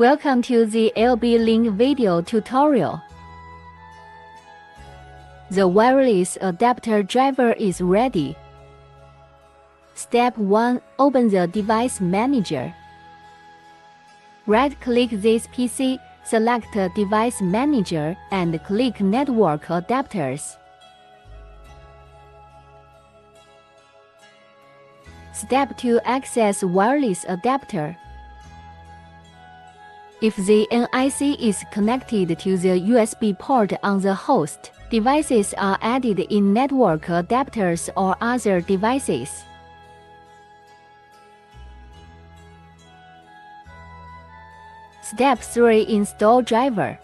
Welcome to the LB-LINK video tutorial. The wireless adapter driver is ready. Step 1. Open the device manager. Right-click this PC, select Device Manager and click Network Adapters. Step 2. Access wireless adapter. If the NIC is connected to the USB port on the host, devices are added in network adapters or other devices. Step 3. Install driver.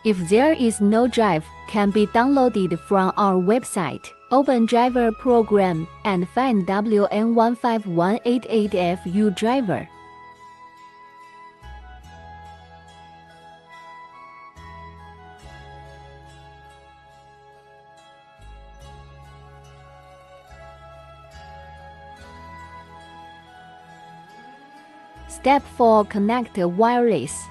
If there is no drive, can be downloaded from our website. Open driver program and find WN155A driver. Step 4. Connect wireless.